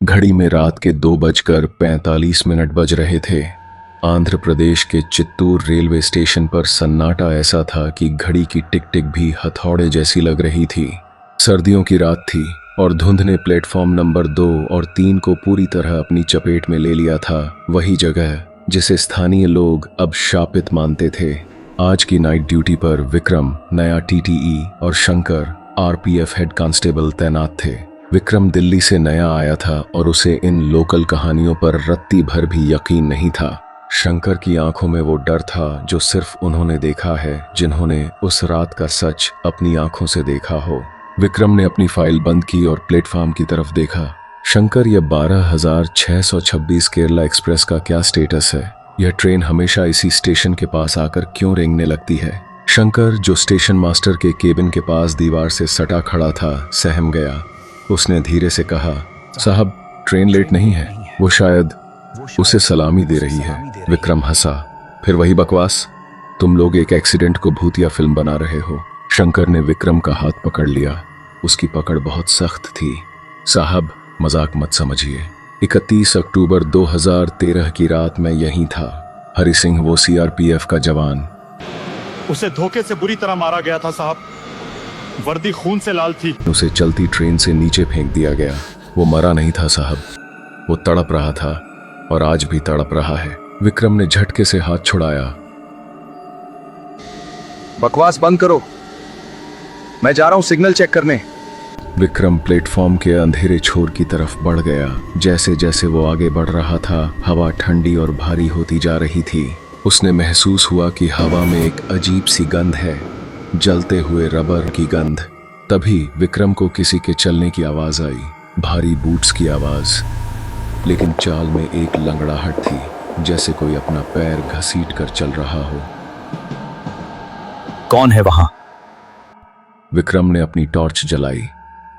घड़ी में रात के 2:45 बज रहे थे। आंध्र प्रदेश के चित्तूर रेलवे स्टेशन पर सन्नाटा ऐसा था कि घड़ी की टिक टिक भी हथौड़े जैसी लग रही थी। सर्दियों की रात थी और धुंध ने प्लेटफॉर्म नंबर 2 और 3 को पूरी तरह अपनी चपेट में ले लिया था। वही जगह जिसे स्थानीय लोग अब शापित मानते थे। आज की नाइट ड्यूटी पर विक्रम, नया टीटीई, और शंकर, आरपीएफ हेड कांस्टेबल तैनात थे। विक्रम दिल्ली से नया आया था और उसे इन लोकल कहानियों पर रत्ती भर भी यकीन नहीं था। शंकर की आंखों में वो डर था जो सिर्फ उन्होंने देखा है जिन्होंने उस रात का सच अपनी आंखों से देखा हो। विक्रम ने अपनी फाइल बंद की और प्लेटफॉर्म की तरफ देखा। शंकर, यह 12,626 केरला एक्सप्रेस का क्या स्टेटस है? यह ट्रेन हमेशा इसी स्टेशन के पास आकर क्यों रेंगने लगती है? शंकर, जो स्टेशन मास्टर के केबिन के पास दीवार से सटा खड़ा था, सहम गया। उसने धीरे से कहा, साहब, ट्रेन लेट नहीं है। वो शायद उसे सलामी दे रही है। विक्रम हंसा। फिर वही बकवास, तुम लोग एक एक्सीडेंट को भूतिया फिल्म बना रहे हो। शंकर ने विक्रम का हाथ पकड़ लिया। उसकी पकड़ बहुत सख्त थी। साहब, मजाक मत समझिए। 31 अक्टूबर 2013 की रात में यहीं था। हरि सिंह, वो सीआरपीएफ का जवान, उसे धोखे से बुरी तरह मारा गया था साहब। वर्दी खून से लाल थी। उसे चलती ट्रेन से नीचे फेंक दिया गया। वो मरा नहीं था साहब, वो तड़प रहा था और आज भी तड़प रहा है। विक्रम ने झटके से हाथ छुड़ाया। बकवास बंद करो, मैं जा रहा हूं सिग्नल चेक करने। विक्रम प्लेटफॉर्म के अंधेरे छोर की तरफ बढ़ गया। जैसे जैसे वो आगे बढ़ रहा था, हवा ठंडी और भारी होती जा रही थी। उसने महसूस हुआ कि हवा में एक अजीब सी गंध है, जलते हुए रबर की गंध। तभी विक्रम को किसी के चलने की आवाज आई, भारी बूट्स की आवाज। लेकिन चाल में एक लंगड़ाहट थी, जैसे कोई अपना पैर घसीट कर चल रहा हो। कौन है वहां? विक्रम ने अपनी टॉर्च जलाई।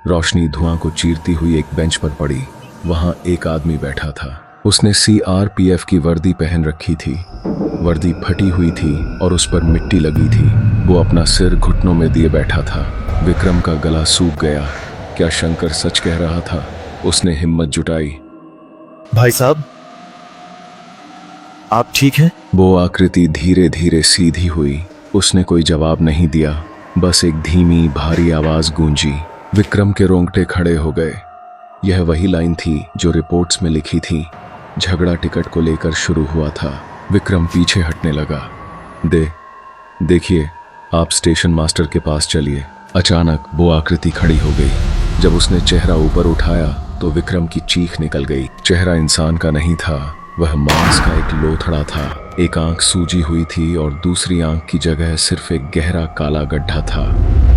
रोशनी धुआं को चीरती हुई एक बेंच पर पड़ी। वहां एक आदमी बैठा था। उसने सीआरपीएफ की वर्दी पहन रखी थी। वर्दी फटी हुई थी और उस पर मिट्टी लगी थी। वो अपना सिर घुटनों में दिए बैठा था। विक्रम का गला सूख गया। क्या शंकर सच कह रहा था? उसने हिम्मत जुटाई। भाई साहब, आप ठीक हैं? वो आकृति धीरे धीरे सीधी हुई। उसने कोई जवाब नहीं दिया, बस एक धीमी भारी आवाज गूंजी। विक्रम के रोंगटे खड़े हो गए। यह वही लाइन थी जो रिपोर्ट्स में लिखी थी। झगड़ा टिकट को लेकर शुरू हुआ था। विक्रम पीछे हटने लगा। देखिए, आप स्टेशन मास्टर के पास चलिए। अचानक वो आकृति खड़ी हो गई। जब उसने चेहरा ऊपर उठाया तो विक्रम की चीख निकल गई। चेहरा इंसान का नहीं था, वह मांस का एक लोथड़ा था। एक आंख सूजी हुई थी और दूसरी आंख की जगह सिर्फ एक गहरा काला गड्ढा था।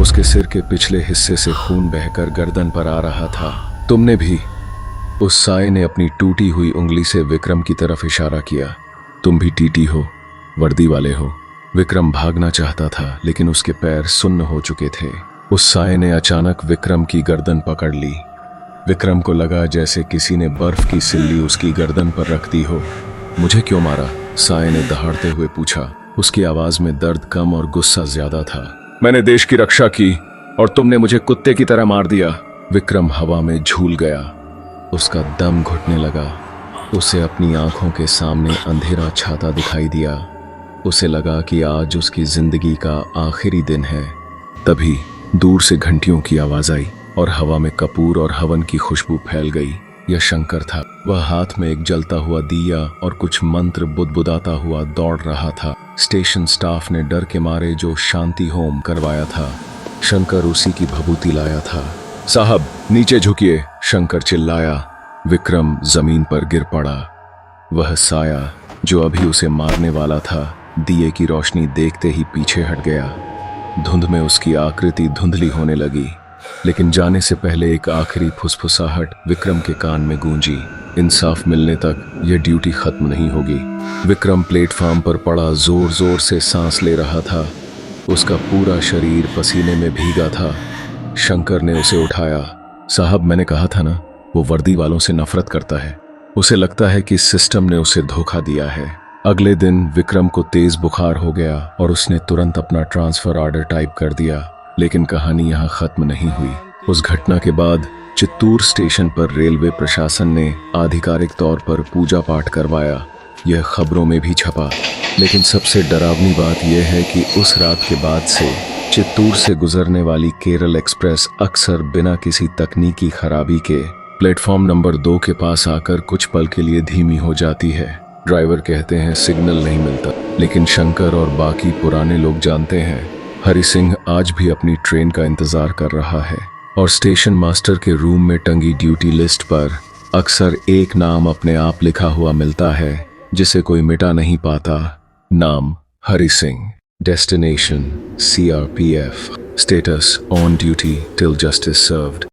उसके सिर के पिछले हिस्से से खून बहकर गर्दन पर आ रहा था। तुमने भी? उस साये ने अपनी टूटी हुई उंगली से विक्रम की तरफ इशारा किया। तुम भी टीटी हो, वर्दी वाले हो। विक्रम भागना चाहता था लेकिन उसके पैर सुन्न हो चुके थे। उस साये ने अचानक विक्रम की गर्दन पकड़ ली। विक्रम को लगा जैसे किसी ने बर्फ की सिल्ली उसकी गर्दन पर रख दी हो। मुझे क्यों मारा? साये ने दहाड़ते हुए पूछा। उसकी आवाज में दर्द कम और गुस्सा ज्यादा था। मैंने देश की रक्षा की और तुमने मुझे कुत्ते की तरह मार दिया। विक्रम हवा में झूल गया। उसका दम घुटने लगा। उसे अपनी आंखों के सामने अंधेरा छाता दिखाई दिया। उसे लगा कि आज उसकी जिंदगी का आखिरी दिन है। तभी दूर से घंटियों की आवाज आई और हवा में कपूर और हवन की खुशबू फैल गई। यह शंकर था। वह हाथ में एक जलता हुआ दिया और कुछ मंत्र बुदबुदाता हुआ दौड़ रहा था। स्टेशन स्टाफ ने डर के मारे जो शांति होम करवाया था, शंकर उसी की भभूति लाया था। साहब, नीचे झुकिए, शंकर चिल्लाया। विक्रम जमीन पर गिर पड़ा। वह साया जो अभी उसे मारने वाला था, दिए की रोशनी देखते ही पीछे हट गया। धुंध में उसकी आकृति धुंधली होने लगी, लेकिन जाने से पहले एक आखिरी फुसफुसाहट विक्रम के कान में गूंजी। इंसाफ मिलने तक यह ड्यूटी खत्म नहीं होगी। विक्रम प्लेटफॉर्म पर पड़ा, जोर जोर से सांस ले रहा था। उसका पूरा शरीर पसीने में भीगा था। शंकर ने उसे उठाया। साहब, मैंने कहा था ना, वो वर्दी वालों से नफरत करता है। उसे लगता है कि सिस्टम ने उसे धोखा दिया है। अगले दिन विक्रम को तेज बुखार हो गया और उसने तुरंत अपना ट्रांसफर ऑर्डर टाइप कर दिया। लेकिन कहानी यहाँ खत्म नहीं हुई। उस घटना के बाद चित्तूर स्टेशन पर रेलवे प्रशासन ने आधिकारिक तौर पर पूजा पाठ करवाया। यह खबरों में भी छपा। लेकिन सबसे डरावनी बात यह है कि उस रात के बाद से चित्तूर से गुजरने वाली केरल एक्सप्रेस अक्सर बिना किसी तकनीकी खराबी के प्लेटफॉर्म नंबर 2 के पास आकर कुछ पल के लिए धीमी हो जाती है। ड्राइवर कहते हैं सिग्नल नहीं मिलता, लेकिन शंकर और बाकी पुराने लोग जानते हैं हरि सिंह आज भी अपनी ट्रेन का इंतजार कर रहा है। और स्टेशन मास्टर के रूम में टंगी ड्यूटी लिस्ट पर अक्सर एक नाम अपने आप लिखा हुआ मिलता है जिसे कोई मिटा नहीं पाता। नाम Hari Singh, destination CRPF, status on duty till justice served.